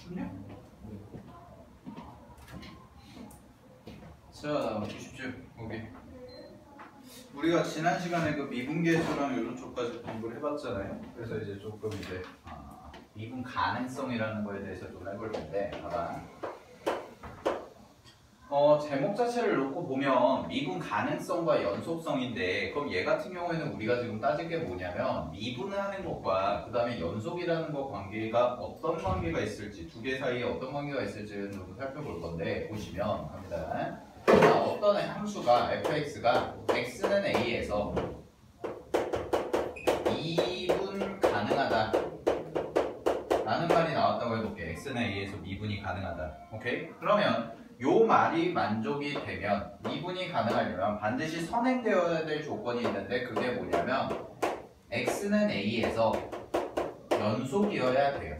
그럼요? 자, 보십시오. 여기 우리가 지난 시간에 그 미분계수랑 이런 쪽까지 공부를 해봤잖아요. 그래서 이제 조금 이제 미분 가능성이라는 거에 대해서 좀 해볼 텐데, 봐봐. 제목 자체를 놓고 보면 미분 가능성과 연속성인데, 그럼 얘 같은 경우에는 우리가 지금 따질 게 뭐냐면 미분하는 것과 그 다음에 연속이라는 것 관계가 어떤 관계가 있을지, 두 개 사이에 어떤 관계가 있을지를 좀 살펴볼 건데, 보시면 합니다. 자, 어떤 함수가 fx가 x는 a에서 미분 가능하다 라는 말이 나왔다고 해볼게. x는 a에서 미분이 가능하다. 오케이? 그러면 요 말이 만족이 되면, 미분이 가능하려면 반드시 선행되어야 될 조건이 있는데, 그게 뭐냐면 x는 a에서 연속이어야 돼요.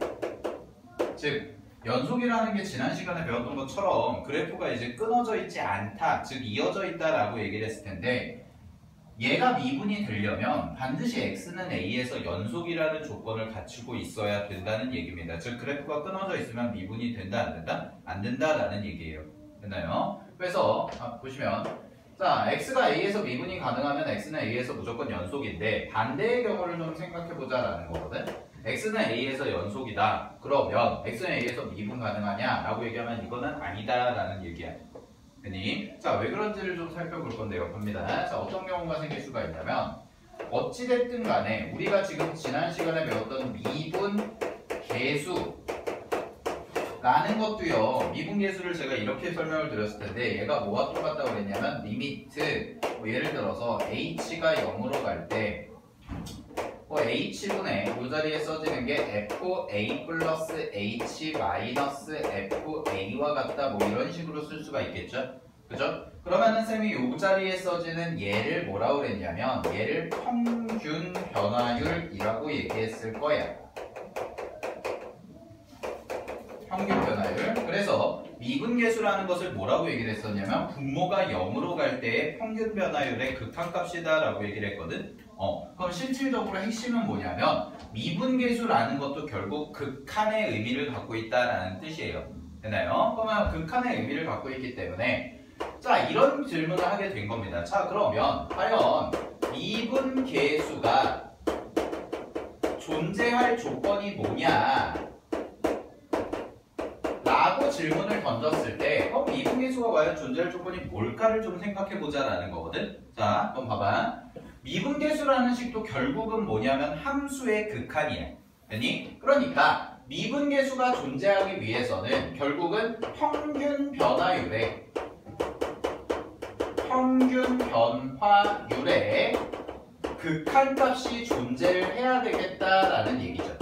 즉 연속이라는 게 지난 시간에 배웠던 것처럼 그래프가 이제 끊어져 있지 않다, 즉 이어져 있다라고 얘기를 했을 텐데, 얘가 미분이 되려면 반드시 x는 a에서 연속이라는 조건을 갖추고 있어야 된다는 얘기입니다. 즉 그래프가 끊어져 있으면 미분이 된다, 안 된다? 안 된다라는 얘기예요. 됐나요? 그래서 보시면, 자, x가 a에서 미분이 가능하면 x는 a에서 무조건 연속인데, 반대의 경우를 좀 생각해보자라는 거거든. x는 a에서 연속이다. 그러면 x는 a에서 미분 가능하냐? 라고 얘기하면 이거는 아니다라는 얘기야. 됐니? 자, 왜 그런지를 좀 살펴볼 건데요. 갑니다. 자, 어떤 경우가 생길 수가 있냐면, 어찌됐든 간에 우리가 지금 지난 시간에 배웠던 미분 계수 라는 것도요, 미분계수를 제가 이렇게 설명을 드렸을 텐데, 얘가 뭐와 똑같다고 그랬냐면 리미트, 예를 들어서 h가 0으로 갈 때 h분의 이 자리에 써지는 게 fa 플러스 h 마이너스 fa와 같다, 뭐 이런 식으로 쓸 수가 있겠죠? 그죠? 그러면은 쌤이 이 자리에 써지는 얘를 뭐라고 그랬냐면, 얘를 평균 변화율이라고 얘기했을 거야. 평균 변화율. 그래서 미분계수라는 것을 뭐라고 얘기를 했었냐면, 분모가 0으로 갈 때의 평균 변화율의 극한값이다 라고 얘기를 했거든. 그럼 실질적으로 핵심은 뭐냐면, 미분계수라는 것도 결국 극한의 의미를 갖고 있다라는 뜻이에요. 되나요? 그러면 극한의 의미를 갖고 있기 때문에, 자, 이런 질문을 하게 된 겁니다. 자, 그러면 과연 미분계수가 존재할 조건이 뭐냐 라고 질문을 던졌을 때, 미분계수가 과연 존재할 조건이 뭘까를 좀 생각해보자라는 거거든. 자, 그럼 봐봐. 미분계수라는 식도 결국은 뭐냐면 함수의 극한이야. 아니? 그러니까 미분계수가 존재하기 위해서는 결국은 평균 변화율의 극한값이 존재를 해야 되겠다라는 얘기죠.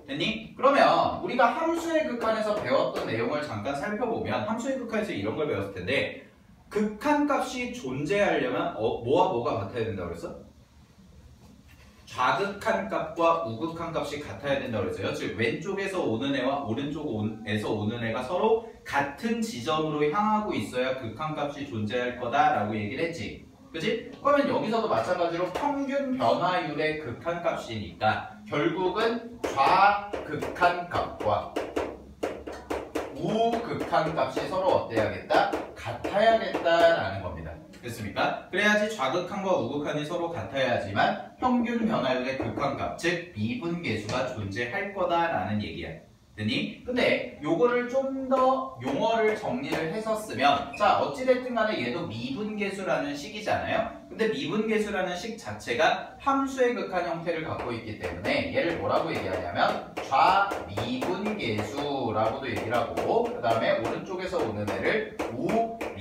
됐니? 그러면 우리가 함수의 극한에서 배웠던 내용을 잠깐 살펴보면, 함수의 극한에서 이런 걸 배웠을 텐데, 극한값이 존재하려면 뭐와 뭐가 같아야 된다고 그랬어? 좌극한값과 우극한값이 같아야 된다고 그랬어요. 즉 왼쪽에서 오는 애와 오른쪽에서 오는 애가 서로 같은 지점으로 향하고 있어야 극한값이 존재할 거다라고 얘기를 했지. 그치? 그러면 여기서도 마찬가지로 평균 변화율의 극한값이니까 결국은 좌극한값과 우극한값이 서로 어때야겠다? 같아야겠다라는 겁니다. 됐습니까? 그래야지 좌극한과 우극한이 서로 같아야지만 평균 변화율의 극한값, 즉 미분계수가 존재할 거다라는 얘기야. 됐니? 근데 요거를 좀 더 용어를 정리를 했었으면, 자, 어찌됐든 간에 얘도 미분계수라는 식이잖아요. 근데 미분계수라는 식 자체가 함수의 극한 형태를 갖고 있기 때문에 얘를 뭐라고 얘기하냐면 좌미분계수라고도 얘기를 하고, 그 다음에 오른쪽에서 오는 애를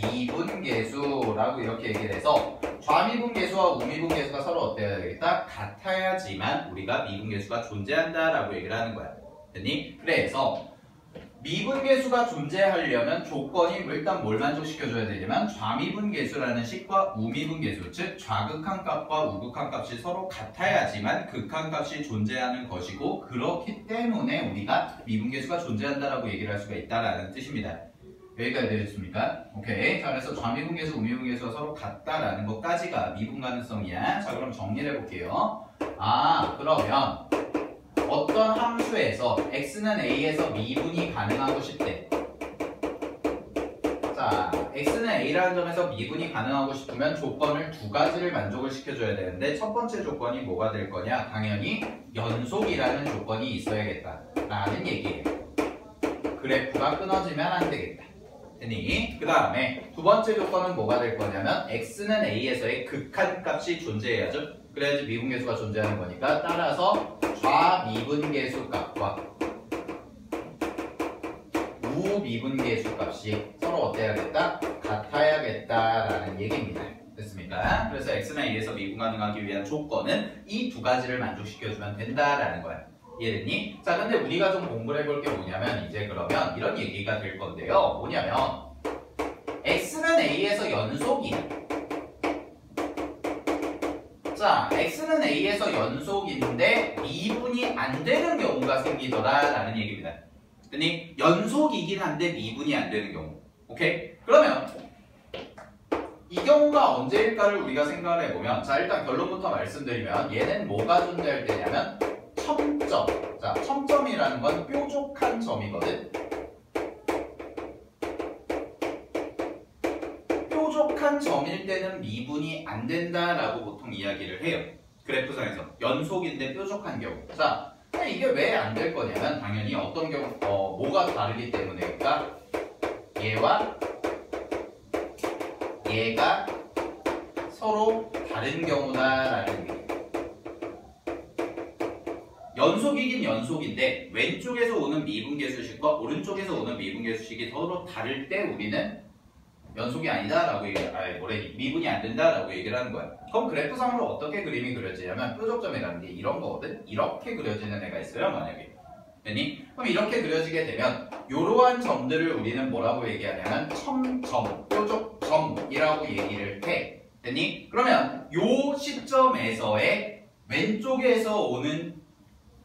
우미분계수라고 이렇게 얘기를 해서, 좌미분계수와 우미분계수가 서로 어때야 되겠다? 같아야지만 우리가 미분계수가 존재한다라고 얘기를 하는 거야. 됐니? 그래서 미분계수가 존재하려면 조건이 일단 뭘 만족시켜줘야 되냐면, 좌미분계수라는 식과 우미분계수, 즉 좌극한값과 우극한값이 서로 같아야지만 극한값이 존재하는 것이고, 그렇기 때문에 우리가 미분계수가 존재한다라고 얘기를 할 수가 있다라는 뜻입니다. 여기까지 되셨습니까? 오케이. 자, 그래서 좌미분계수, 우미분계수가 서로 같다라는 것까지가 미분 가능성이야. 자, 그럼 정리를 해볼게요. 그러면 어떤 어떤 함수에서 x는 a에서 미분이 가능하고 싶대. 자, x는 a라는 점에서 미분이 가능하고 싶으면 조건을 두 가지를 만족을 시켜줘야 되는데 첫 번째 조건이 뭐가 될 거냐? 당연히 연속이라는 조건이 있어야겠다라는 얘기예요. 그래프가 끊어지면 안 되겠다. 됐니? 그 다음에 두 번째 조건은 뭐가 될 거냐면 x는 a에서의 극한값이 존재해야죠. 그래야지 미분계수가 존재하는 거니까 따라서 좌미분계수 값과 우미분계수 값이 서로 어때야겠다? 같아야겠다라는 얘기입니다. 됐습니까? 그래서 x는 a에서 미분 가능하기 위한 조건은 이 두 가지를 만족시켜주면 된다라는 거야. 이해됐니? 자, 근데 우리가 좀 공부를 해볼 게 뭐냐면 이제 그러면 이런 얘기가 될 건데요. 뭐냐면 x는 a에서 연속이야. 자, x는 a에서 연속인데 미분이 안 되는 경우가 생기더라라는 얘기입니다. 됐니? 연속이긴 한데 미분이 안 되는 경우. 오케이? 그러면 이 경우가 언제일까를 우리가 생각을 해보면 자, 일단 결론부터 말씀드리면 얘는 뭐가 존재할 때냐면 첨점. 자, 첨점이라는 건 뾰족한 점이거든. 뾰족한 점일 때는 미분이 안 된다라고 보통 이야기를 해요. 그래프상에서 연속인데 뾰족한 경우. 자, 이게 왜 안 될 거냐면 당연히 어떤 경우 뭐가 다르기 때문일까? 얘와 얘가 서로 다른 경우다라는 얘기. 연속이긴 연속인데 왼쪽에서 오는 미분계수식과 오른쪽에서 오는 미분계수식이 서로 다를 때 우리는 연속이 아니다라고 미분이 안 된다라고 얘기를 하는 거야. 그럼 그래프상으로 어떻게 그림이 그려지냐면 뾰족점이라는 게 이런 거거든. 이렇게 그려지는 애가 있어요, 만약에. 됐니? 그럼 이렇게 그려지게 되면 이러한 점들을 우리는 뭐라고 얘기하냐면 첨점, 뾰족점이라고 얘기를 해. 됐니? 그러면 요 시점에서의 왼쪽에서 오는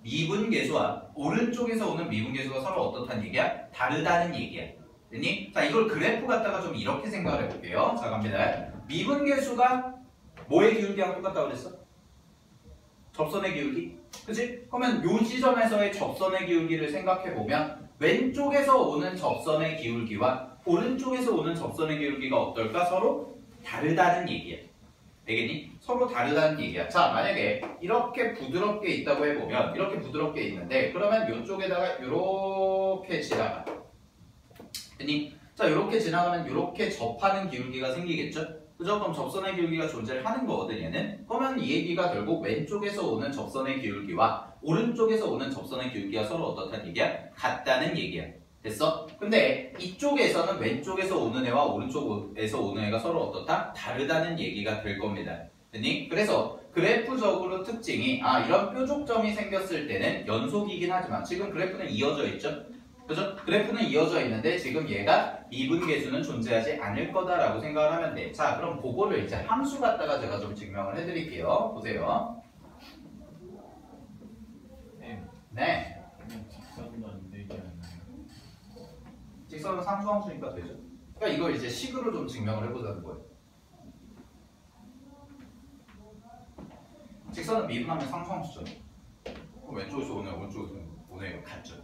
미분계수와 오른쪽에서 오는 미분계수가 서로 어떻다는 얘기야? 다르다는 얘기야. 됐니? 자, 이걸 그래프 갖다가 좀 이렇게 생각을 해볼게요. 자, 갑니다. 미분계수가 뭐의 기울기랑 똑같다고 그랬어? 접선의 기울기? 그치? 그러면 요 지점에서의 접선의 기울기를 생각해보면 왼쪽에서 오는 접선의 기울기와 오른쪽에서 오는 접선의 기울기가 어떨까? 서로 다르다는 얘기야. 되겠니? 서로 다르다는 얘기야. 자, 만약에 이렇게 부드럽게 있다고 해보면 이렇게 부드럽게 있는데 그러면 이쪽에다가 이렇게 지나가. 됐니? 자, 이렇게 지나가면 이렇게 접하는 기울기가 생기겠죠? 그죠? 그럼 접선의 기울기가 존재를 하는 거거든, 얘는. 그러면 이 얘기가 결국 왼쪽에서 오는 접선의 기울기와 오른쪽에서 오는 접선의 기울기가 서로 어떻다는 얘기야? 같다는 얘기야. 됐어? 근데 이쪽에서는 왼쪽에서 오는 애와 오른쪽에서 오는 애가 서로 어떻다? 다르다는 얘기가 될 겁니다. 됐니? 그래서 그래프적으로 특징이 이런 뾰족점이 생겼을 때는 연속이긴 하지만 지금 그래프는 이어져 있죠? 그죠? 그래프는 이어져 있는데 지금 얘가 미분계수는 존재하지 않을 거다라고 생각을 하면 돼. 자, 그럼 그거를 이제 함수 갖다가 제가 좀 증명을 해드릴게요. 보세요. 네. 직선은 상수함수니까 되죠. 그러니까 이걸 이제 식으로 좀 증명을 해보자는 거예요. 직선은 미분하면 상수함수죠. 그럼 왼쪽에서 오는 오른쪽에서 오는 같죠.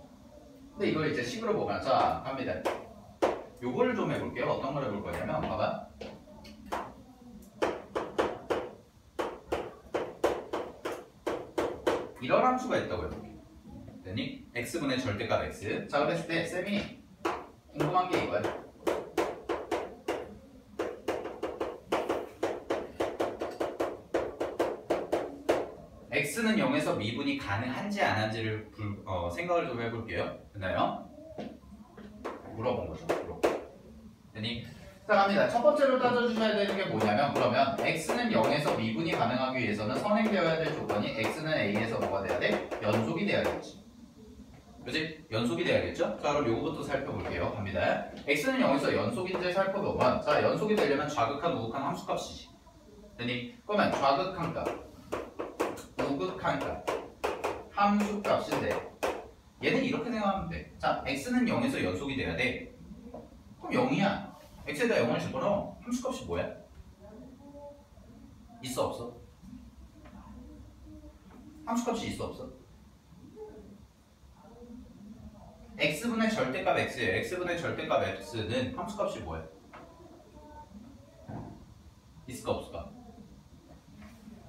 근데 이걸 이제 식으로 보면 자, 갑니다. 요거를 좀 해볼게요. 어떤 걸 해볼 거냐면 봐봐. 이런 함수가 있다고 해볼게요. 됐니? x분의 절대값 x. 자, 그랬을 때 쌤이 궁금한 게 이거야. x는 0에서 미분이 가능한지 안 한지를 생각을 좀 해볼게요. 됐나요? 물어본 거죠. 됐니? 자, 갑니다. 첫 번째로 따져주셔야 되는 게 뭐냐면 그러면 x는 0에서 미분이 가능하기 위해서는 선행되어야 될 조건이 x는 a에서 뭐가 돼야 돼? 연속이 돼야겠지. 그치? 연속이 돼야겠죠? 자, 그럼 요거부터 살펴볼게요. 갑니다. x는 0에서 연속인지 살펴보면 자, 연속이 되려면 좌극한, 우극한 함수값이지. 됐니? 그러면 좌극한 값, 우극한 값, 함수값인데 얘는 이렇게 생각하면 돼. 자, x는 0에서 연속이 돼야 돼. 그럼 0이야. x에다 0을 집어넣어. 함수값이 뭐야? 있어 없어? 함수값이 있어 없어? x분의 절대값 x예요. x분의 절대값 x는 함수값이 뭐예요? 있을까 없을까?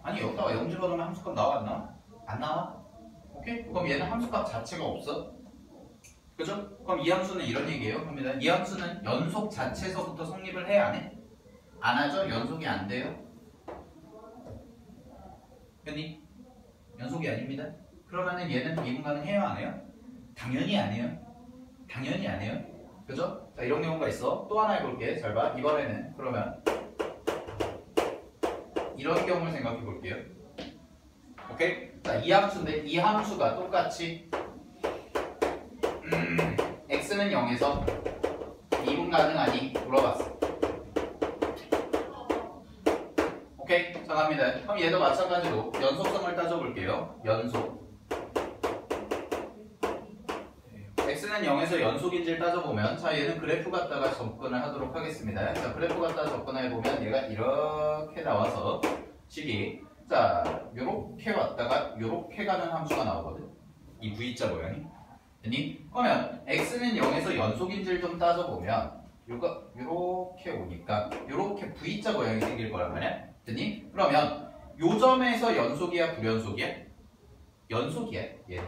아니 여기다가 0 집어넣으면 함수값 나와 안 나와? 안 나와? 오케이? 그럼 얘는 함수값 자체가 없어? 그죠? 그럼 이 함수는 이런 얘기예요. 합니다. 이 함수는 연속 자체에서부터 성립을 해? 안 해? 안 하죠? 연속이 안 돼요? 했니? 연속이 아닙니다. 그러면은 얘는 미분 가능해요? 안 해요? 당연히 안 해요. 당연히 안 해요. 그죠? 자, 이런 경우가 있어. 또 하나 해볼게. 잘 봐. 이번에는 그러면 이런 경우를 생각해 볼게요. 오케이? 자, 이 함수인데 이 함수가 똑같이 x는 0에서 미분 가능하니 물어봤어. 오케이? 자, 갑니다. 그럼 얘도 마찬가지로 연속성을 따져볼게요. 연속. x는 0에서 연속인지를 따져보면, 자, 얘는 그래프 갖다가 접근을 하도록 하겠습니다. 자, 그래프 갖다가 접근해보면 얘가 이렇게 나와서 식이, 자, 요렇게 왔다가 요렇게 가는 함수가 나오거든. 이 V자 모양이. 됐니? 그러면 x는 0에서 연속인지를 좀 따져보면 요거 요렇게 오니까 요렇게 V자 모양이 생길 거란 말이야. 됐니? 그러면 요 점에서 연속이야 불연속이야? 연속이야. 얘는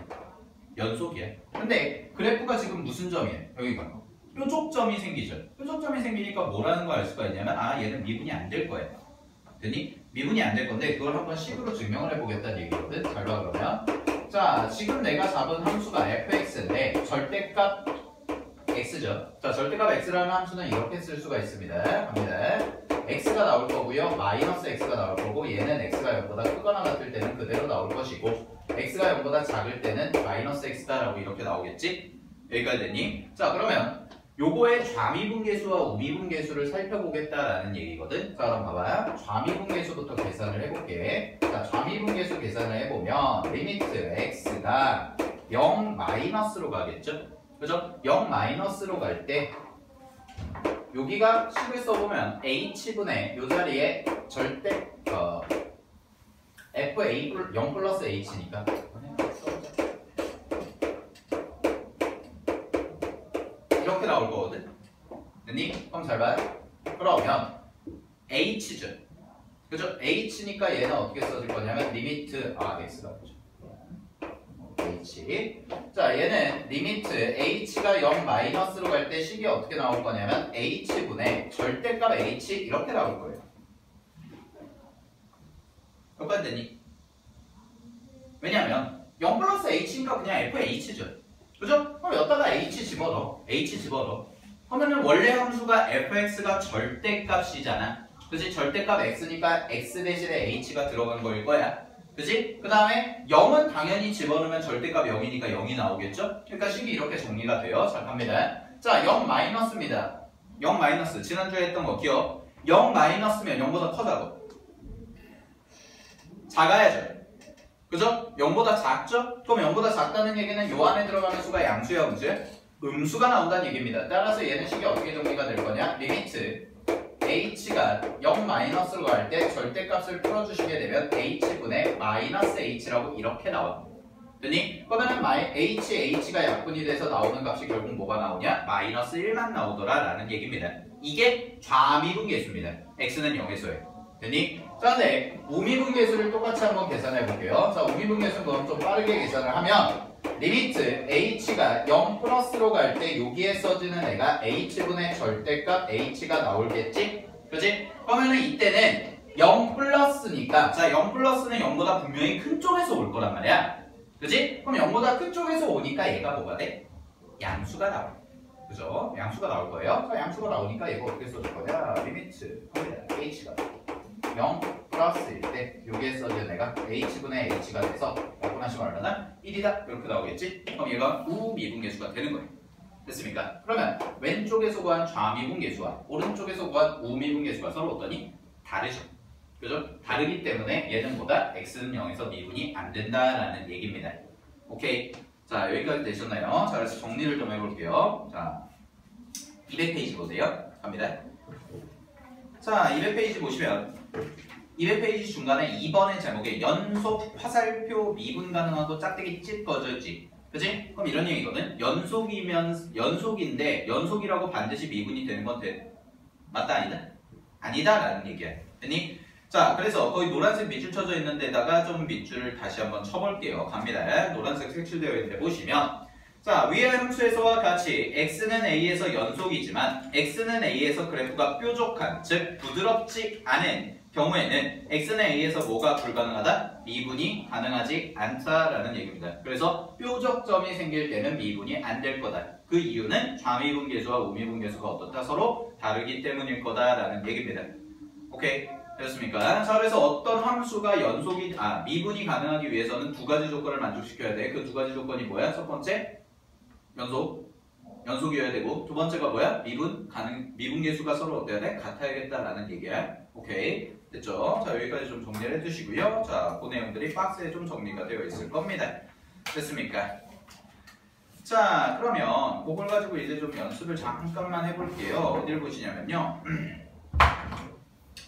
연속이야. 근데 그래프가 지금 무슨 점이에요? 여기가 뾰족점이 생기죠. 뾰족점이 생기니까 뭐라는 걸 알 수가 있냐면, 아, 얘는 미분이 안 될 거예요. 됐니? 미분이 안 될 건데 그걸 한번 식으로 증명을 해보겠다는 얘기거든. 잘 봐. 그러면 자, 지금 내가 잡은 함수가 fx인데 절대값 x죠. 자, 절대값 x라는 함수는 이렇게 쓸 수가 있습니다. 갑니다. x가 나올 거고요. 마이너스 x가 나올 거고, 얘는 x가 0보다 크거나 같을 때는 그대로 나올 것이고, x가 0보다 작을 때는 마이너스 x다라고 이렇게 나오겠지? 여기까지 됐니? 자, 그러면 요거의 좌미분계수와 우미분계수를 살펴보겠다라는 얘기거든. 자, 그럼 봐봐요. 좌미분계수부터 계산을 해볼게. 자, 좌미분계수 계산을 해보면 리미트 x가 0 마이너스로 가겠죠? 그죠? 0 마이너스로 갈 때 여기가 식을 써보면 h분의 요 자리에 절대 fa 0 플러스 h니까 이렇게 나올 거거든. 됐니? 그럼 잘 봐요. 그러면 h죠. 그죠? h니까 얘는 어떻게 써질 거냐면 리미트 x가 되죠. h. 자, 얘는 리미트 h가 0 마이너스로 갈 때 식이 어떻게 나올 거냐면 h분의 절대값 h 이렇게 나올 거예요. 여기까지 됐니? 왜냐면 0 플러스 h니까 그냥 fh죠. 그죠? 그럼 여기다가 h 집어넣어. 그러면은 원래 함수가 fx가 절대값이잖아. 그지? 절대값 x니까 x 대신에 h가 들어간 거일 거야. 그지? 그 다음에 0은 당연히 집어넣으면 절대값 0이니까 0이 나오겠죠? 그러니까 식이 이렇게 정리가 돼요. 자, 갑니다. 자, 0 마이너스입니다. 0 마이너스. 지난주에 했던 거 기억. 0 마이너스면 0보다 커자고. 작아야죠. 그죠? 0보다 작죠? 그럼 0보다 작다는 얘기는 요 안에 들어가는 수가 양수야, 음수야? 음수가 나온다는 얘기입니다. 따라서 얘는 식이 어떻게 정리가 될 거냐? 리미트 h가 0 마이너스로 갈 때 절대값을 풀어주시게 되면 h분의 마이너스 h라고 이렇게 나와. 됐니? 그러면은 h가 약분이 돼서 나오는 값이 결국 뭐가 나오냐? 마이너스 1만 나오더라 라는 얘기입니다. 이게 좌미분계수입니다. x는 0에서예요. 됐니? 자, 근데 우미분계수를 똑같이 한번 계산해 볼게요. 자, 우미분계수는 그럼 좀 빠르게 계산을 하면 리미트 h가 0 플러스로 갈 때 여기에 써지는 애가 h분의 절대값 h가 나올겠지? 그지? 그러면은 이때는 0 플러스니까, 자, 0 플러스는 0보다 분명히 큰 쪽에서 올 거란 말이야. 그지? 그럼 0보다 큰 쪽에서 오니까 얘가 뭐가 돼? 양수가 나와. 그죠? 양수가 나올 거예요. 자, 양수가 나오니까 얘가 어떻게 써줄 거냐? 리미트 h가 0 플러스일 때 여기에 써진 애가 h분의 h가 돼서 약분하시면 얼마나? 1이다 이렇게 나오겠지? 그럼 얘가 우미분계수가 되는 거예요. 됐습니까? 그러면 왼쪽에서 구한 좌미분계수와 오른쪽에서 구한 우미분계수가 서로 어떠니? 다르죠. 그죠? 다르기 때문에 얘는 보다 x는 0에서 미분이 안 된다라는 얘기입니다. 오케이. 자, 여기까지 되셨나요? 자, 그래서 정리를 좀 해볼게요. 자, 200페이지 보세요. 갑니다. 자, 200페이지 보시면 200페이지 중간에 2번의 제목에 연속 화살표 미분 가능하고 짝대기 찝 꺼져지. 그지? 그럼 이런 얘기거든. 연속인데 연속이라고 반드시 미분이 되는 건 돼. 맞다 아니다? 아니다라는 얘기야. 됐니? 자, 그래서 거기 노란색 밑줄 쳐져 있는 데다가 좀 밑줄을 다시 한번 쳐볼게요. 갑니다. 노란색 색칠되어 있는데 보시면 자, 위의 함수에서와 같이 x는 a에서 연속이지만 x는 a에서 그래프가 뾰족한, 즉 부드럽지 않은 경우에는 x는 a에서 뭐가 불가능하다? 미분이 가능하지 않다라는 얘기입니다. 그래서 뾰족점이 생길 때는 미분이 안 될 거다. 그 이유는 좌미분계수와 우미분계수가 어떻다? 서로 다르기 때문일 거다라는 얘기입니다. 오케이? 됐습니까? 자, 그래서 어떤 함수가 미분이 가능하기 위해서는 두 가지 조건을 만족시켜야 돼. 그 두 가지 조건이 뭐야? 첫 번째, 연속이어야 되고, 두 번째가 뭐야? 미분계수가 서로 어때야 돼? 같아야겠다라는 얘기야. 오케이. 됐죠? 자, 여기까지 좀 정리를 해두시고요. 자, 그 내용들이 박스에 좀 정리가 되어 있을 겁니다. 됐습니까? 자, 그러면 그걸 가지고 이제 좀 연습을 잠깐만 해볼게요. 어딜 보시냐면요.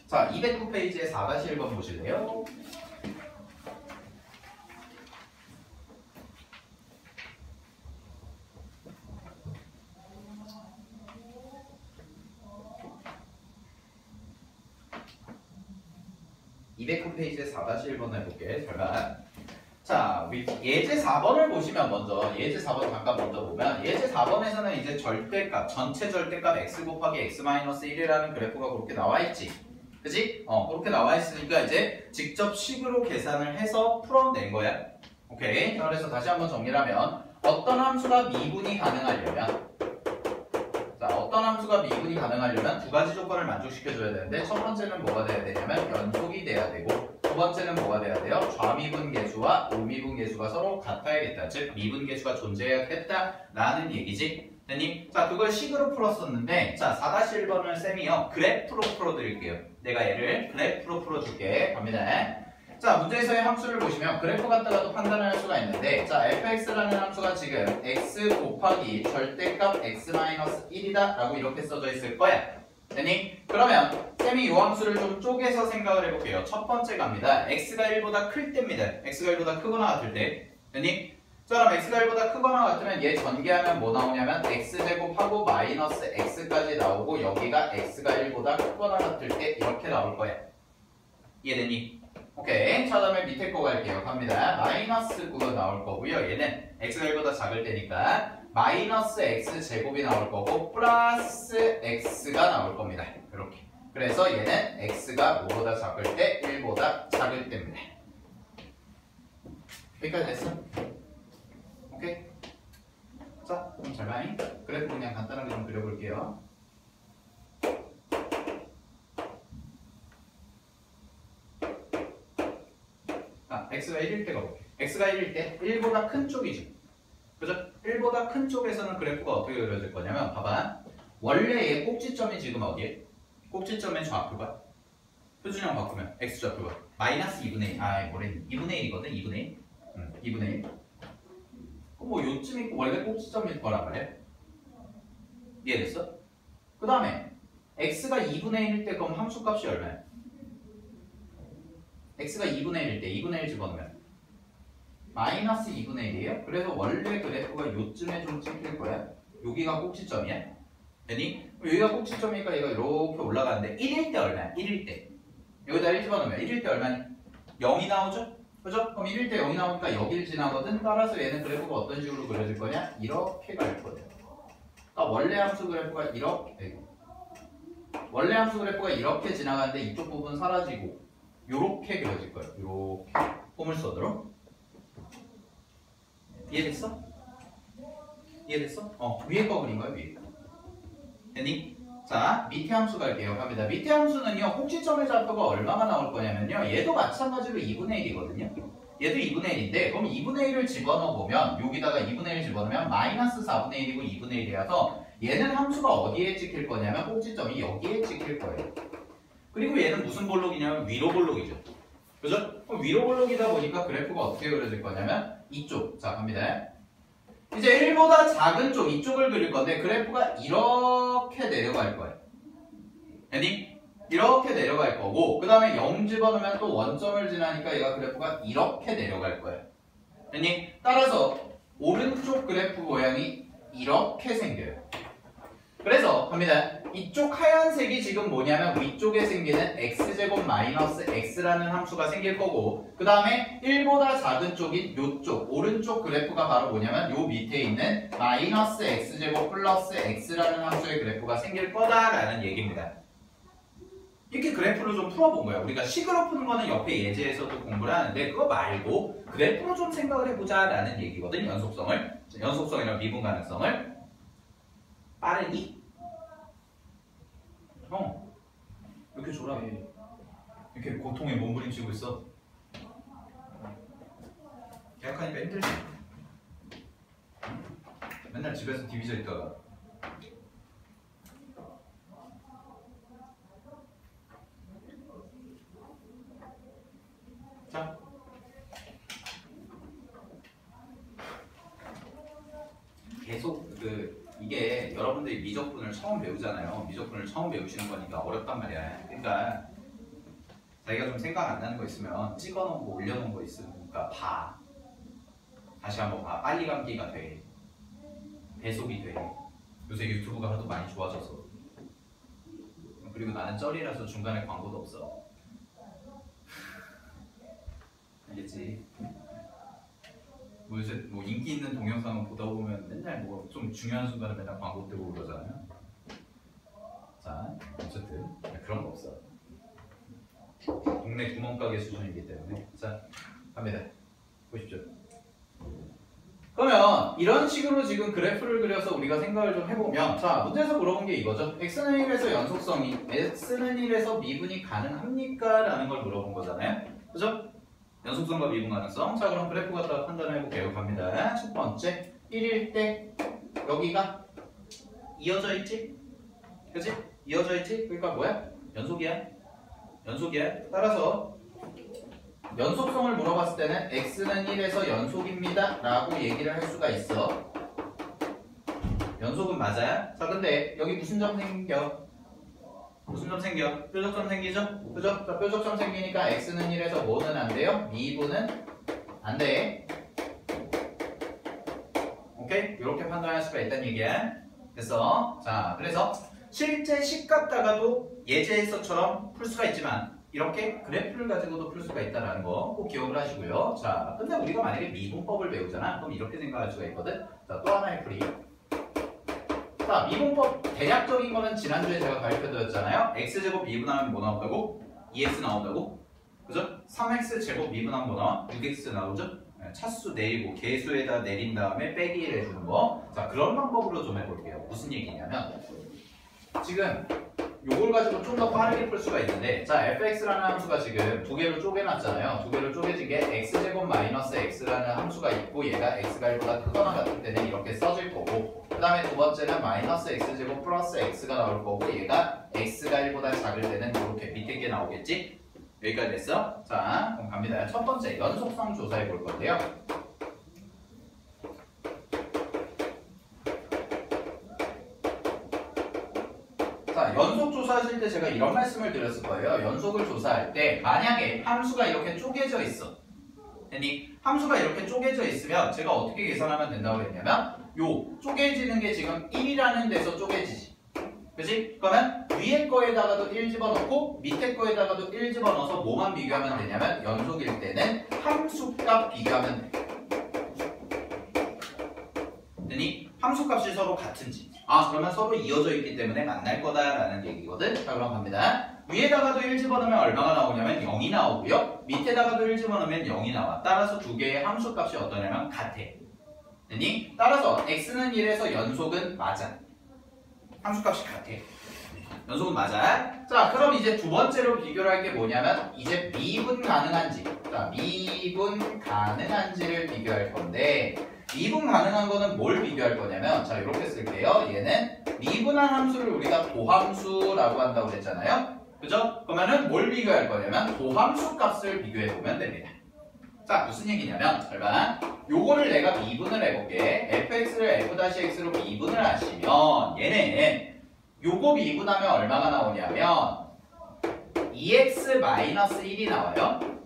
자, 209페이지에 4-1번 보실래요? (209페이지에 4-1번) 해볼게. 잘 봐. 자, 예제 4번을 보시면 먼저 예제 4번 잠깐 먼저 보면 예제 4번에서는 이제 절대값, 전체 절대값 x 곱하기 x-1이라는 그래프가 그렇게 나와 있지. 그지? 그렇게 나와 있으니까 이제 직접 식으로 계산을 해서 풀어낸 거야. 오케이. 자, 그래서 다시 한번 정리를 하면 어떤 함수가 미분이 가능하려면 두 가지 조건을 만족시켜줘야 되는데 첫 번째는 뭐가 돼야 되냐면 연속이 돼야 되고 두 번째는 뭐가 돼야 돼요? 좌미분계수와 우미분계수가 서로 같아야겠다. 즉 미분계수가 존재해야겠다라는 얘기지. 됐니? 자, 그걸 식으로 풀었었는데 자, 4-1번을 쌤이요 그래프로 풀어드릴게요. 내가 얘를 그래프로 풀어줄게. 갑니다. 자, 문제에서의 함수를 보시면 그래프 갖다가도 판단을 할 수가 있는데 자, fx라는 함수가 지금 x 곱하기 절대값 x-1이다 라고 이렇게 써져 있을 거야. 됐니? 그러면 쌤이 이 함수를 좀 쪼개서 생각을 해볼게요. 첫 번째 갑니다. x가 1보다 클 때입니다. x가 1보다 크거나 같을 때. 됐니? 자, 그럼 x가 1보다 크거나 같으면 얘 전개하면 뭐 나오냐면 x제곱하고 마이너스 x까지 나오고 여기가 x가 1보다 크거나 같을 때 이렇게 나올 거야. 이해됐니? 오케이. 자, 다음에 밑에 거 갈게요. 갑니다. 마이너스 9가 나올 거고요. 얘는 x가 1보다 작을 때니까 마이너스 x제곱이 나올 거고 플러스 x가 나올 겁니다. 이렇게. 그래서 얘는 x가 뭐보다 작을 때 1보다 작을 때입니다. 여기까지 됐어? 오케이? 자, 그럼 잘 봐잉. 그래프 그냥 간단하게 좀 그려볼게요. x가 1일 때가 볼게요. x가 1일 때 1보다 큰 쪽이죠. 그죠? 1보다 큰 쪽에서는 그래프가 어떻게 그려질 거냐면 봐봐. 원래 얘 꼭지점이 지금 어디에? 꼭지점의 좌표가 표준형 바꾸면 x좌표가 마이너스 2분의 1 2분의 1이거든. 2분의 1 2분의 1 그럼 뭐 요쯤이 원래 꼭지점일 거란 말이야. 이해됐어? 그 다음에 x가 2분의 1일 때 그럼 함수값이 얼마야? x가 2분의 1일 때 2분의 1 집어넣으면 마이너스 2분의 1이에요. 그래서 원래 그래프가 요쯤에 좀 찍힐 거야. 여기가 꼭지점이야. 되니? 여기가 꼭지점이니까 얘가 이렇게 올라가는데 1일 때 얼마야? 1일 때 여기다 1 집어넣으면 1일 때 얼마니? 0이 나오죠? 그죠? 그럼 1일 때 0이 나오니까 여기를 지나거든. 따라서 얘는 그래프가 어떤 식으로 그려질 거냐? 이렇게 갈 거야. 그러니까 원래 함수 그래프가 이렇게 지나가는데 이쪽 부분 사라지고 요렇게 그려질 거예요. 요렇게 포물선으로. 이해됐어? 이해됐어? 위에 거 그린 거야, 위에 거. 됐니? 자, 밑에 함수 갈게요. 갑니다. 밑에 함수는요, 꼭지점의 좌표가 얼마가 나올 거냐면요, 얘도 마찬가지로 2분의 1이거든요. 얘도 2분의 1인데, 그럼 2분의 1을 집어넣어보면, 여기다가 2분의 1 집어넣으면 마이너스 4분의 1이고 2분의 1이라서 얘는 함수가 어디에 찍힐 거냐면 꼭지점이 여기에 찍힐 거예요. 그리고 얘는 무슨 볼록이냐면 위로 볼록이죠. 그죠? 그럼 위로 볼록이다 보니까 그래프가 어떻게 그려질 거냐면 이쪽. 자, 갑니다. 이제 1보다 작은 쪽, 이쪽을 그릴 건데 그래프가 이렇게 내려갈 거예요. 됐니? 이렇게 내려갈 거고 그 다음에 0 집어넣으면 또 원점을 지나니까 얘가 그래프가 이렇게 내려갈 거예요. 됐니? 따라서 오른쪽 그래프 모양이 이렇게 생겨요. 그래서 갑니다. 이쪽 하얀색이 지금 뭐냐면 위쪽에 생기는 x제곱 마이너스 x라는 함수가 생길 거고, 그 다음에 1보다 작은 쪽인 요쪽 오른쪽 그래프가 바로 뭐냐면 요 밑에 있는 마이너스 x제곱 플러스 x라는 함수의 그래프가 생길 거다라는 얘기입니다. 이렇게 그래프로 좀 풀어본 거야. 우리가 식으로 푸는 거는 옆에 예제에서도 공부를 하는데 그거 말고 그래프로 좀 생각을 해보자라는 얘기거든. 연속성이랑 미분 가능성을 빠르니? 이렇게 줘라. 이렇게 고통에 몸부림치고 있어. 계약하니까 힘들지. 맨날 집에서 디비져 있다가. 자, 계속 이게 여러분들이 미적분을 처음 배우잖아요. 미적분을 처음 배우시는 거니까 어렵단 말이야. 그러니까 자기가 좀 생각 안 나는 거 있으면 찍어놓은 거 올려놓은 거 있으니까 봐. 다시 한번 봐. 빨리 감기가 돼. 배속이 돼. 요새 유튜브가 하도 많이 좋아져서. 그리고 나는 쩔이라서 중간에 광고도 없어. 알겠지? 뭐 요새 뭐 인기 있는 동영상을 보다 보면 맨날 뭐 좀 중요한 순간에 맨날 광고 뜨고 그러잖아요. 자, 어쨌든 그런 거 없어. 동네 구멍가게 수준이기 때문에. 자, 갑니다. 보십시오. 그러면 이런 식으로 지금 그래프를 그려서 우리가 생각을 좀 해보면, 자, 문제에서 물어본 게 이거죠. x는 1에서 연속성이, x는 1에서 미분이 가능합니까? 라는 걸 물어본 거잖아요. 그죠? 연속성과 미분 가능성. 자, 그럼 그래프 갖다가 판단해 볼게요. 갑니다. 첫 번째, 1일 때 여기가 이어져 있지? 그치? 이어져 있지? 그러니까 뭐야? 연속이야. 연속이야. 따라서 연속성을 물어봤을 때는 x는 1에서 연속입니다 라고 얘기를 할 수가 있어. 연속은 맞아요. 자, 근데 여기 무슨 점 생겨? 무슨 점 생겨? 뾰족점 생기죠? 그죠? 자, 뾰족점 생기니까 x는 1에서 뭐는 안 돼요? 미분은 안 돼. 오케이? 이렇게 판단할 수가 있다는 얘기야. 됐어? 자, 그래서 실제 식 갖다가도 예제에서처럼 풀 수가 있지만 이렇게 그래프를 가지고도 풀 수가 있다는 거 꼭 기억을 하시고요. 자, 근데 우리가 만약에 미분법을 배우잖아. 그럼 이렇게 생각할 수가 있거든. 자, 또 하나의 풀이. 자, 미분법 대략적인 거는 지난주에 제가 가르쳐드렸잖아요. x제곱 미분하면 뭐 나온다고? 2x 나온다고? 그죠? 3x 제곱 미분하면 뭐 나와? 6x 나오죠? 차수 내리고 개수에다 내린 다음에 빼기를 해주는 거. 자, 그런 방법으로 좀 해볼게요. 무슨 얘기냐면 지금 요걸 가지고 좀 더 빠르게 풀 수가 있는데, 자, fx라는 함수가 지금 두 개로 쪼개놨잖아요. 두 개로 쪼개진 게 x제곱 마이너스 x라는 함수가 있고 얘가 x가 1보다 크거나 같을 때는 이렇게 써질 거고, 그 다음에 두 번째는 마이너스 x제곱 플러스 x가 나올 거고 얘가 x가 1보다 작을 때는 이렇게 밑에 게 나오겠지? 여기까지 됐어? 자, 그럼 갑니다. 첫 번째 연속성 조사해 볼 건데요. 자, 연속 조사하실 때 제가 이런 말씀을 드렸을 거예요. 연속을 조사할 때 만약에 함수가 이렇게 쪼개져 있어. 아니, 함수가 이렇게 쪼개져 있으면 제가 어떻게 계산하면 된다고 했냐면 요 쪼개지는 게 지금 1이라는 데서 쪼개지지. 그치? 그러면 위에 거에다가도 1 집어넣고 밑에 거에다가도 1 집어넣어서 뭐만 비교하면 되냐면 연속일 때는 함수값 비교하면 돼. 아니, 함수값이 서로 같은지. 아, 그러면 서로 이어져 있기 때문에 만날 거다라는 얘기거든. 자, 그럼 갑니다. 위에다가도 1 집어넣으면 얼마가 나오냐면 0이 나오고요. 밑에다가도 1 집어넣으면 0이 나와. 따라서 두 개의 함수값이 어떠냐면 같아. 아니, 따라서 x는 1에서 연속은 맞아. 함수값이 같아. 연속은 맞아. 자, 그럼 이제 두 번째로 비교를 할 게 뭐냐면 이제 미분 가능한지. 자, 미분 가능한지를 비교할 건데, 미분 가능한 거는 뭘 비교할 거냐면, 자, 이렇게 쓸게요. 얘는 미분한 함수를 우리가 도함수라고 한다고 그랬잖아요. 그죠? 그러면은 뭘 비교할 거냐면 도함수 값을 비교해 보면 됩니다. 자, 무슨 얘기냐면, 잠깐 요거를 내가 미분을 해볼게. fx를 f-x로 미분을 하시면 얘는 요거 미분하면 얼마가 나오냐면 2x-1이 나와요.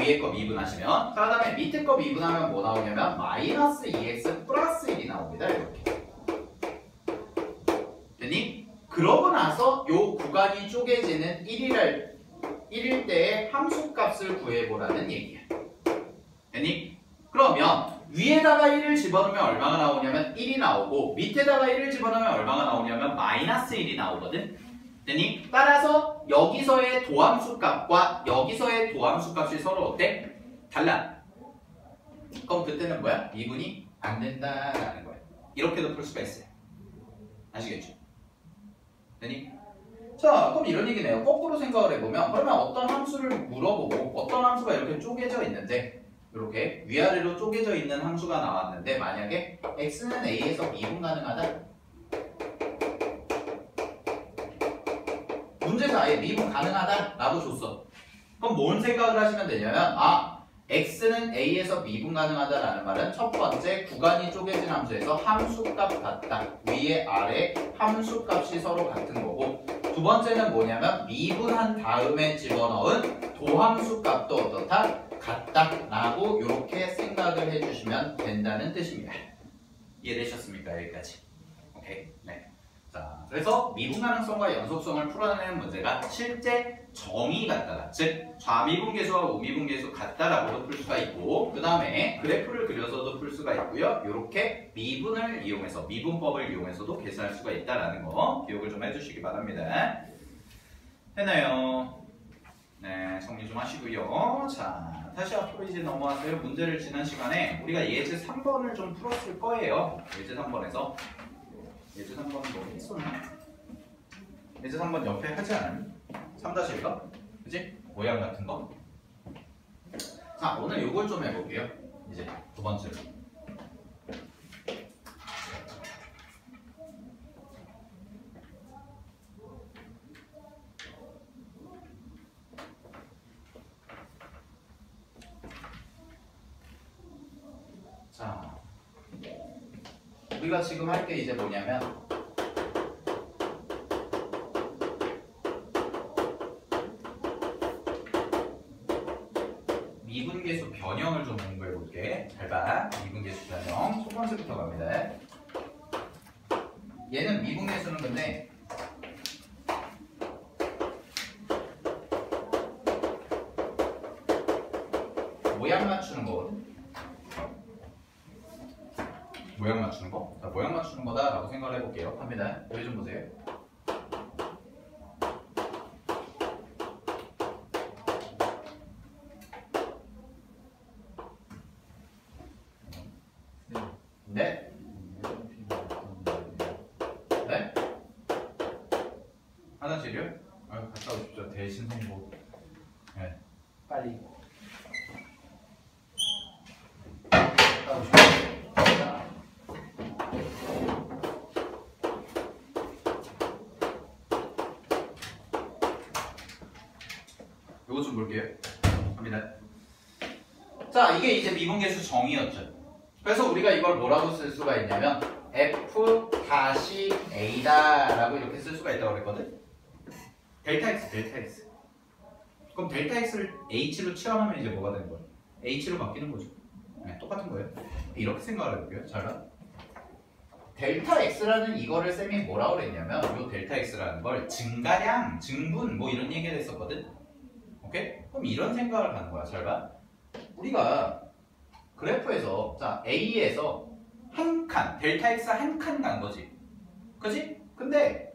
위에 거 미분하시면. 자, 그 다음에 밑에 거 미분하면 뭐 나오냐면 마이너스 2x 플러스 1이 나옵니다. 이렇게. 됐니? 그러고 나서 요 구간이 쪼개지는 1일 때의 함수값을 구해보라는 얘기야. 됐니? 그러면 위에다가 1을 집어넣으면 얼마가 나오냐면 1이 나오고 밑에다가 1을 집어넣으면 얼마가 나오냐면 마이너스 1이 나오거든. 됐니? 따라서 여기서의 도함수값과 여기서의 도함수값이 서로 어때? 달라. 그럼 그때는 뭐야? 미분이 안 된다라는 거야. 이렇게도 풀 수가 있어요. 아시겠죠? 됐니? 자, 그럼 이런 얘기네요. 거꾸로 생각을 해보면 그러면 어떤 함수를 물어보고 어떤 함수가 이렇게 쪼개져 있는데 이렇게 위아래로 쪼개져 있는 함수가 나왔는데 만약에 x는 a에서 미분 가능하다? 문제에서 아예 미분 가능하다? 라고 줬어. 그럼 뭔 생각을 하시면 되냐면 x는 a에서 미분 가능하다라는 말은 첫 번째 구간이 쪼개진 함수에서 함수값 같다. 위에 아래 함수값이 서로 같은 거고 두 번째는 뭐냐면 미분한 다음에 집어넣은 도함수값도 어떻다? 같다. 라고 이렇게 생각을 해주시면 된다는 뜻입니다. 이해되셨습니까? 여기까지. 오케이. 네. 자, 그래서 미분 가능성과 연속성을 풀어내는 문제가 실제 정의 같다라, 즉 좌미분계수와 우미분계수 같다라고도 풀 수가 있고 그 다음에 그래프를 그려서도 풀 수가 있고요. 이렇게 미분을 이용해서 미분법을 이용해서도 계산할 수가 있다라는 거 기억을 좀 해주시기 바랍니다. 했나요? 네, 정리 좀 하시고요. 자, 다시 앞으로 이제 넘어와서요. 문제를 지난 시간에 우리가 예제 3번을 좀 풀었을 거예요. 예제 3번에서 예제 3번 뭐 했었나? 예제 3번 옆에 하지 않았니? 3-1가? 그치? 모양 같은 거. 자, 오늘 요걸 좀 해볼게요. 이제 두 번째로. 자, 우리가 지금 할 게 이제 뭐냐면 미분계수 변형을 좀 공부해 볼게. 잘 봐. 미분계수 변형. 첫 번째부터 갑니다. 얘는 미분계수는 근데 모양 맞추는 거거든. 모양 맞추는 거? 자, 모양 맞추는 거다라고 생각을 해볼게요. 합니다. 여기 좀 보세요. 네? 네? 화장실이요? 갔다 오십시오. 대신 성보. 네. 빨리. 갔다 오십시오. 요거 좀 볼게요. 갑니다. 자, 이게 이제 미분계수 정의였죠. 그래서 우리가 이걸 뭐라고 쓸 수가 있냐면 f-a다 라고 이렇게 쓸 수가 있다고 그랬거든. 델타 x. 그럼 델타 x를 h로 치환하면 이제 뭐가 되는 거예요? h로 바뀌는 거죠. 네, 똑같은 거예요. 이렇게 생각을 해볼게요. 잘 봐. 델타 x라는 이거를 쌤이 뭐라고 그랬냐면 이 델타 x라는 걸 증가량, 증분 뭐 이런 얘기를 했었거든. 오케이? 그럼 이런 생각을 하는 거야. 잘 봐. 우리가 그래프에서 자 A에서 한 칸, 델타 X 한 칸 간 거지. 그지? 근데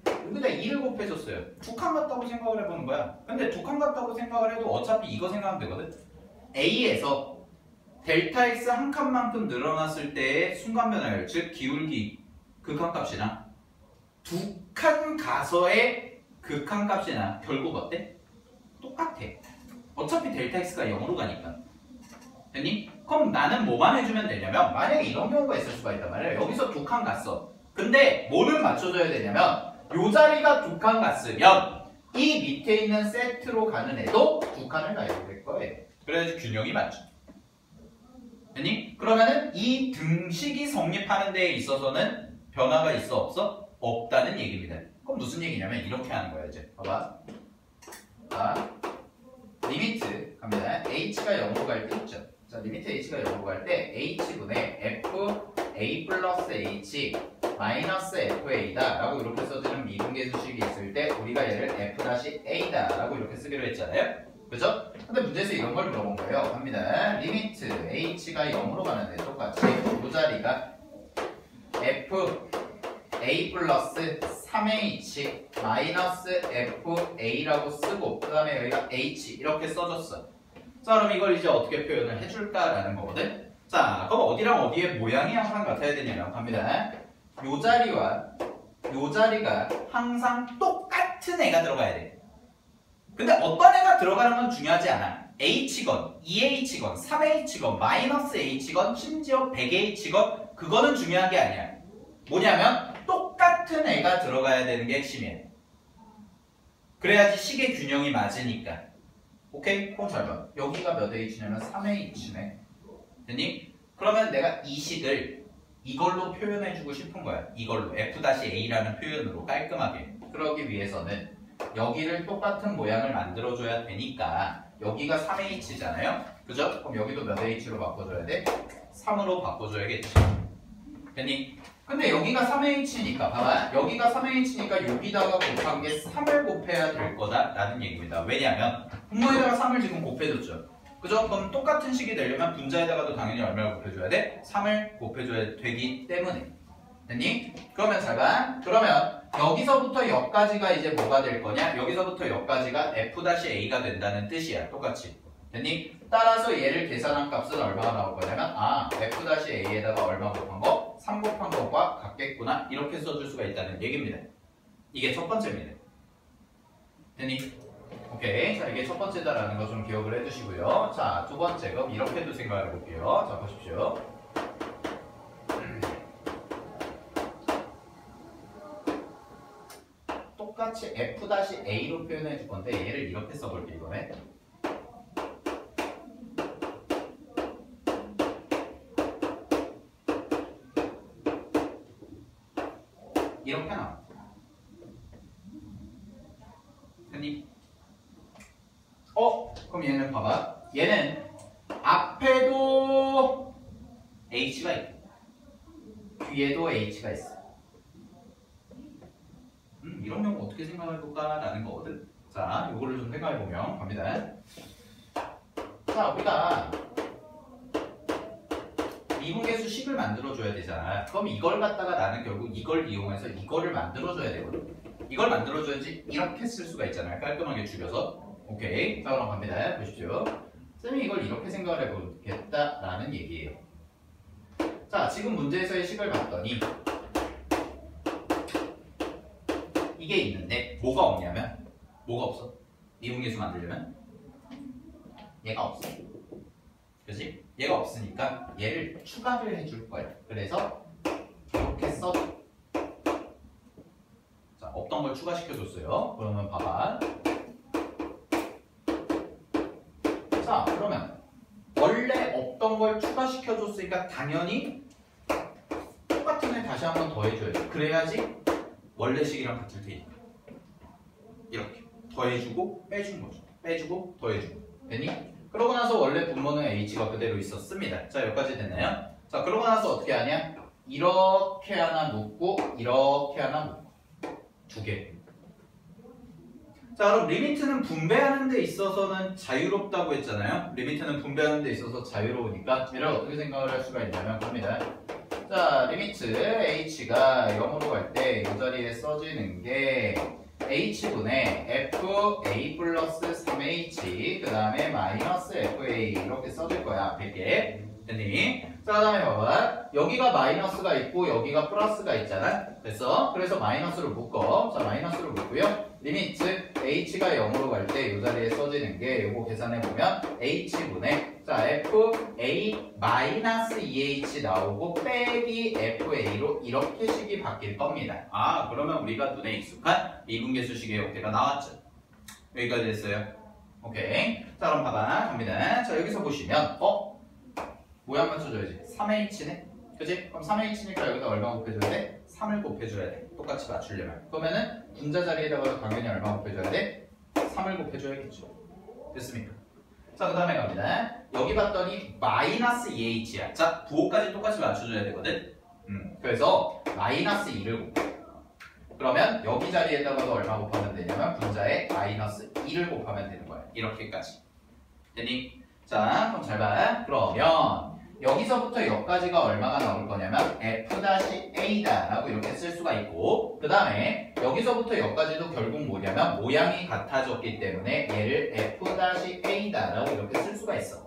여기다 2를 곱해줬어요. 두 칸 같다고 생각을 해보는 거야. 근데 두 칸 같다고 생각을 해도 어차피 이거 생각하면 되거든. A에서 델타 X 한 칸만큼 늘어났을 때의 순간 변화율, 즉 기울기 극한값이나 두 칸 가서의 극한값이나 결국 어때? 똑같아. 어차피 델타 X가 0으로 가니까. 됐니? 그럼 나는 뭐만 해주면 되냐면 만약에 이런 경우가 있을 수가 있단 말이야. 여기서 두 칸 갔어. 근데 뭐를 맞춰줘야 되냐면 요 자리가 두 칸 갔으면 이 밑에 있는 세트로 가는 애도 두 칸을 가야 될 거예요. 그래야지 균형이 맞죠. 됐니? 그러면은 이 등식이 성립하는 데에 있어서는 변화가 있어 없어? 없다는 얘기입니다. 그럼 무슨 얘기냐면 이렇게 하는 거야 이제. 봐봐. 자, 리미트 갑니다. h가 0으로 갈 때 있죠. 자, 리미트 h가 0으로 갈 때 h분의 fa 플러스 h 마이너스 fa다 라고 이렇게 써주는 미분계수식이 있을 때 우리가 얘를 f-a다 라고 이렇게 쓰기로 했잖아요. 그죠? 근데 문제에서 이런 걸 물어본 거예요. 갑니다. 리미트 h가 0으로 가는데 똑같이 이 자리가 fa 플러스 3h 마이너스 fa라고 쓰고 그 다음에 여기가 h 이렇게 써줬어. 자, 그럼 이걸 이제 어떻게 표현을 해줄까라는 거거든. 자, 그럼 어디랑 어디의 모양이 항상 같아야 되냐면 갑니다. 요 자리와 요 자리가 항상 똑같은 애가 들어가야 돼. 근데 어떤 애가 들어가는 건 중요하지 않아. h건, 2h건, 3h건, 마이너스 h건, 심지어 100h건 그거는 중요한 게 아니야. 뭐냐면 똑같은 애가 들어가야 되는 게 핵심이야. 그래야지 식의 균형이 맞으니까. 오케이? 그럼 잘 봐. 여기가 몇 h냐면 3h네. 됐니? 그러면 내가 이 식을 이걸로 표현해주고 싶은 거야. 이걸로 f-a라는 표현으로 깔끔하게. 그러기 위해서는 여기를 똑같은 모양을 만들어줘야 되니까 여기가 3h잖아요? 그죠? 그럼 여기도 몇 h로 바꿔줘야 돼? 3으로 바꿔줘야겠지. 됐니? 근데 여기가 3h니까 봐봐. 여기가 3h니까 여기다가 곱한 게 3을 곱해야 될 거다라는 얘기입니다. 왜냐하면 분모에다가 3을 지금 곱해줬죠. 그죠? 그럼 똑같은 식이 되려면 분자에다가도 당연히 얼마를 곱해줘야 돼? 3을 곱해줘야 되기 때문에. 됐니? 그러면 잘 봐. 그러면 여기서부터 여기까지가 이제 뭐가 될 거냐? 여기서부터 여기까지가 f-a가 된다는 뜻이야. 똑같이. 됐니? 따라서 얘를 계산한 값은 얼마가 나올 거냐면 f-a에다가 얼마 곱한 거? 3 곱한 것과 같겠구나. 이렇게 써줄 수가 있다는 얘기입니다. 이게 첫 번째입니다. 됐니? 오케이. 자, 이게 첫 번째다라는 거 좀 기억을 해주시고요. 자, 두 번째. 그럼 이렇게도 생각을 해볼게요. 자, 보십시오. 똑같이 f-a로 표현해 줄 건데 얘를 이렇게 써볼게 이번에. 이렇게 나와. 됐니? 그럼 얘는 봐봐. 얘는 앞에도 h가 있고 뒤에도 h가 있어. 이런 경우 어떻게 생각해볼까라는 거거든. 자, 요거를 좀 생각해보면 갑니다. 자, 우리가 미분계수 식을 만들어줘야 되잖아. 그럼 이걸 갖다가 나는 결국 이걸 이용해서 이거를 만들어줘야 되거든. 이걸 만들어줘야지 이렇게 쓸 수가 있잖아요. 깔끔하게 줄여서. 오케이. 자, 그럼 갑니다. 보십시오. 쌤이 이걸 이렇게 생각을 해보겠다라는 얘기예요. 자, 지금 문제에서의 식을 봤더니 이게 있는데 뭐가 없냐면 뭐가 없어? 미분계수 만들려면 얘가 없어. 그치? 얘가 없으니까 얘를 추가를 해줄 거야. 그래서 이렇게 써줘. 자, 없던 걸 추가시켜줬어요. 그러면 봐봐. 자, 그러면 원래 없던 걸 추가시켜줬으니까 당연히 똑같은 애 다시 한번 더 해줘야지. 그래야지 원래 식이랑 같을 테니까. 이렇게 더해주고 빼준 거죠. 빼주고 더해주고. 됐니? 그러고 나서 원래 분모는 h가 그대로 있었습니다. 자, 여기까지 됐나요? 자, 그러고 나서 어떻게 하냐? 이렇게 하나 묶고 이렇게 하나 묶고 두 개. 자, 그럼 리미트는 분배하는 데 있어서는 자유롭다고 했잖아요. 리미트는 분배하는 데 있어서 자유로우니까 얘를 어떻게 생각을 할 수가 있냐면 갑니다. 자, 리미트 h가 0으로 갈 때 이 자리에 써지는 게 h분의 fa 플러스 3h 그 다음에 마이너스 fa 이렇게 써줄 거야. 앞에 게. 됐니? 자, 그 다음에 봐봐. 여기가 마이너스가 있고 여기가 플러스가 있잖아. 됐어? 그래서 마이너스로 묶어. 자, 마이너스로 묶고요. 리미트 h가 0으로 갈 때 이 자리에 써지는 게 요거 계산해보면 h분의 자 fa 마이너스 2h 나오고 빼기 fa로 이렇게 식이 바뀔 겁니다. 아, 그러면 우리가 눈에 익숙한 미분계수식의 형태가 나왔죠. 여기까지 됐어요. 오케이. 자, 그럼 봐봐. 갑니다. 자, 여기서 보시면 모양 맞춰줘야지. 3h네? 그치? 그럼 3h니까 여기다 얼마 곱해줘야 돼? 3을 곱해줘야 돼. 똑같이 맞추려면. 그러면은 분자 자리에다가 당연히 얼마 곱해줘야 돼? 3을 곱해줘야겠죠. 됐습니까? 자, 그 다음에 갑니다. 여기 봤더니 마이너스 2h야. 자, 부호까지 똑같이 맞춰줘야 되거든. 그래서 마이너스 2를 곱해. 그러면 여기 자리에다가도 얼마 곱하면 되냐면 분자에 마이너스 2를 곱하면 되는 거야. 이렇게까지. 됐니? 자, 그럼 잘 봐. 그러면 여기서부터 여기까지가 얼마가 나올 거냐면 f-a다 라고 이렇게 쓸 수가 있고, 그 다음에 여기서부터 여기까지도 결국 뭐냐면 모양이 같아졌기 때문에 얘를 f-a다 라고 이렇게 쓸 수가 있어.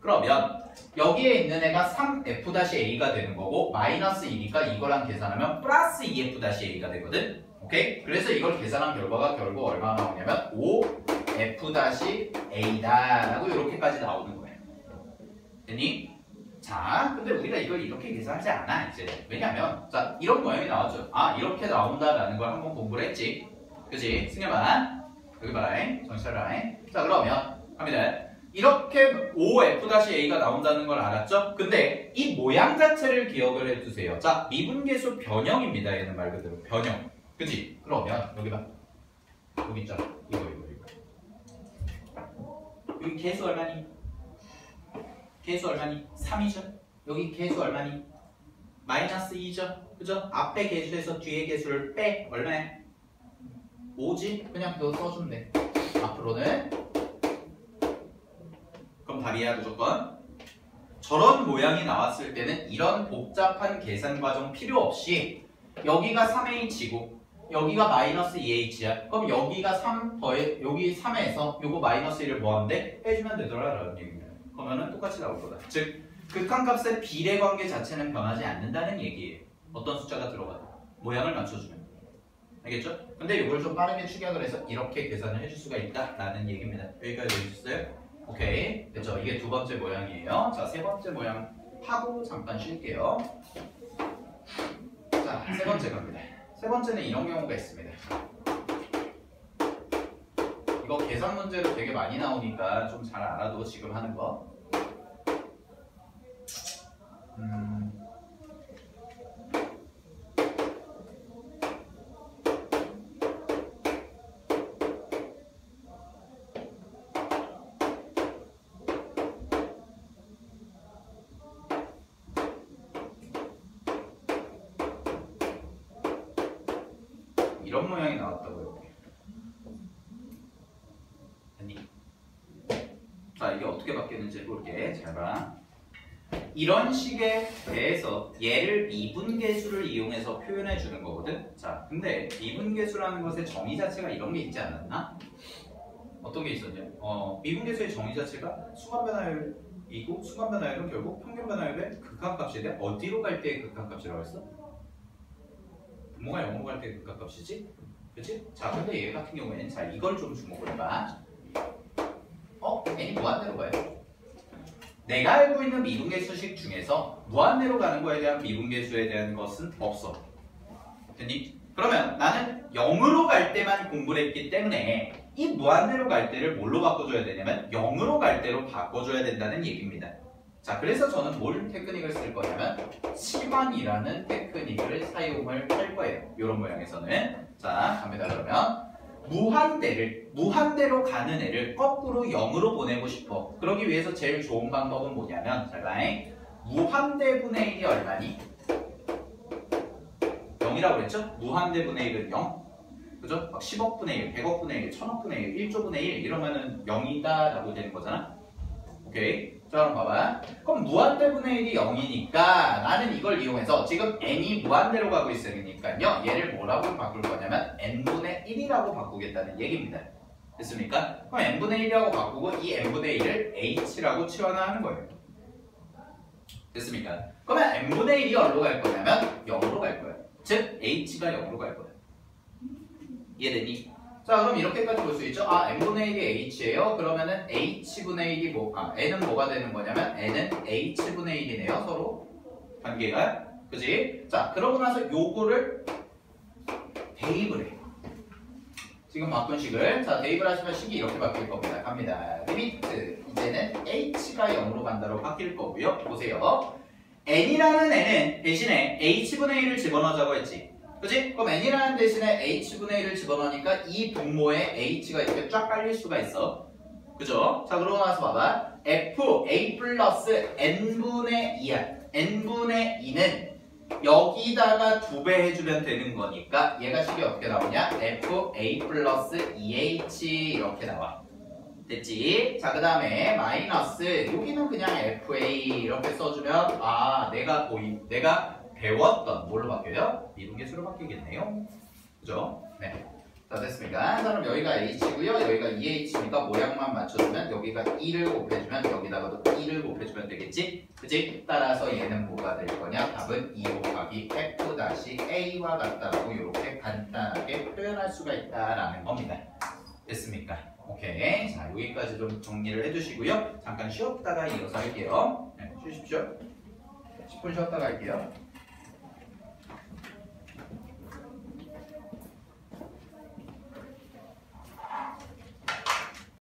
그러면 여기에 있는 애가 3f-a가 되는 거고 마이너스 2니까 이거랑 계산하면 플러스 2f-a가 되거든. 오케이? 그래서 이걸 계산한 결과가 결국 얼마나 나오냐면 5f-a다 라고 이렇게까지 나오는 거예요. 됐니? 자, 근데 우리가 이걸 이렇게 계산하지 않아 이제. 왜냐면 자, 이런 모양이 나왔죠. 아, 이렇게 나온다라는 걸 한번 공부를 했지. 그치? 승엽아, 여기 봐라. 정신 차려라. 자, 그러면 갑니다. 이렇게 5f-a가 나온다는 걸 알았죠? 근데 이 모양 자체를 기억을 해두세요. 자, 미분계수 변형입니다. 얘는 말 그대로 변형. 그치? 그러면 여기 봐. 여기 있잖아. 이거. 여기 계수 얼마니? 계수 얼마니? 3이죠? 여기 계수 얼마니? 마이너스 2죠? 그죠? 앞에 계수에서 뒤에 계수를 빼. 얼마야? 5지? 그냥 그거 써주면 돼. 앞으로는 그럼 답이야 무조건. 저런 모양이 나왔을 때는 이런 복잡한 계산 과정 필요 없이 여기가 3h고 여기가 마이너스 2h야. 그럼 여기가 3 더해 여기 3에서 요거 마이너스 1을 뭐하면 돼? 빼주면 되더라 라는 얘기입니다. 그러면은 똑같이 나올 거다. 즉 극한값의 비례 관계 자체는 변하지 않는다는 얘기예요. 어떤 숫자가 들어가도 모양을 맞춰주면. 알겠죠? 근데 이걸 좀 빠르게 축약을 해서 이렇게 계산을 해줄 수가 있다라는 얘기입니다. 여기까지 되셨어요? 오케이. 됐죠? 이게 두 번째 모양이에요. 자, 세 번째 모양 하고 잠깐 쉴게요. 자, 세 번째 갑니다. 세 번째는 이런 경우가 있습니다. 이거 계산 문제로 되게 많이 나오니까 좀 잘 알아도 지금 하는 거. 이런 모양이 나왔다고요. 아니. 자, 이게 어떻게 바뀌었는지 해볼게. 잘 봐. 이런 식에 대해서 얘를 미분계수를 이용해서 표현해 주는 거거든. 자, 근데 미분계수라는 것의 정의 자체가 이런 게 있지 않았나? 어떤 게 있었냐? 미분계수의 정의 자체가 순간변화율이고 순간변화율은 결국 평균변화율의 극한값에 대한 어디로 갈 때의 극한값이라고 했어? 분모가 0으로 갈 때 극한값이지? 그치? 자, 근데 얘 같은 경우에는 자, 이걸 좀 주목을 해봐. n이 무한대로 가요. 내가 알고 있는 미분계수식 중에서 무한대로 가는 거에 대한 미분계수에 대한 것은 없어. 됐니? 그러면 나는 0으로 갈 때만 공부를 했기 때문에 이 무한대로 갈 때를 뭘로 바꿔줘야 되냐면 0으로 갈 때로 바꿔줘야 된다는 얘기입니다. 자, 그래서 저는 뭘 테크닉을 쓸 거냐면 치환이라는 테크닉을 사용을 할 거예요. 이런 모양에서는. 자, 갑니다. 그러면 무한대로 가는 애를 거꾸로 0으로 보내고 싶어. 그러기 위해서 제일 좋은 방법은 뭐냐면 잘 봐. 무한대분의 1이 얼마니? 0이라고 그랬죠? 무한대분의 1은 0. 그죠? 막 10억분의 1, 100억분의 1, 1000억분의 1, 1조분의 1 이러면은 0이다 라고 되는 거잖아. 오케이. 자, 그럼 봐봐. 그럼 무한대분의 1이 0이니까 나는 이걸 이용해서 지금 n이 무한대로 가고 있으니까요. 얘를 뭐라고 바꿀 거냐면 n분의 1이라고 바꾸겠다는 얘기입니다. 됐습니까? 그럼 n분의 1이라고 바꾸고 이 n분의 1을 h라고 치환하는 거예요. 됐습니까? 그러면 n분의 1이 어디로 갈 거냐면 0으로 갈 거예요. 즉 h가 0으로 갈 거예요. 이해되니? 자, 그럼 이렇게까지 볼 수 있죠? 아, n분의 1이 h예요. 그러면은 h분의 1이 n은 뭐가 되는 거냐면 n은 h분의 1이네요. 서로 관계가. 그지? 자, 그러고 나서 요거를 대입을 해요. 지금 바꾼 식을. 자, 대입을 하시면 식이 이렇게 바뀔 겁니다. 갑니다. 리미트. 이제는 h가 0으로 간다로 바뀔 거고요. 보세요. n이라는 n은 대신에 h분의 1을 집어넣자고 했지. 그치? 그럼 n이라는 대신에 h분의 1을 집어넣으니까 이 분모에 h가 이렇게 쫙 깔릴 수가 있어. 그죠? 자, 그러고 나서 봐봐. fa 플러스 n분의 2야. n분의 2는 여기다가 2배 해주면 되는 거니까 얘가 식이 어떻게 나오냐? fa 플러스 2h 이렇게 나와. 됐지? 자, 그 다음에 마이너스 여기는 그냥 fa 이렇게 써주면 내가 배웠던 뭘로 바뀌어요? 미분계수로 바뀌겠네요. 그죠? 네. 자, 됐습니까? 그럼 여기가 h고요. 여기가 2h니까 모양만 맞춰주면 여기가 1을 곱해주면 여기다가도 1을 곱해주면 되겠지? 그치? 따라서 얘는 뭐가 될 거냐? 답은 2 곱하기 f-a와 같다라고 이렇게 간단하게 표현할 수가 있다라는 겁니다. 됐습니까? 오케이. 자, 여기까지 좀 정리를 해주시고요. 잠깐 쉬었다가 이어서 할게요. 네, 쉬십시오. 10분 쉬었다가 할게요.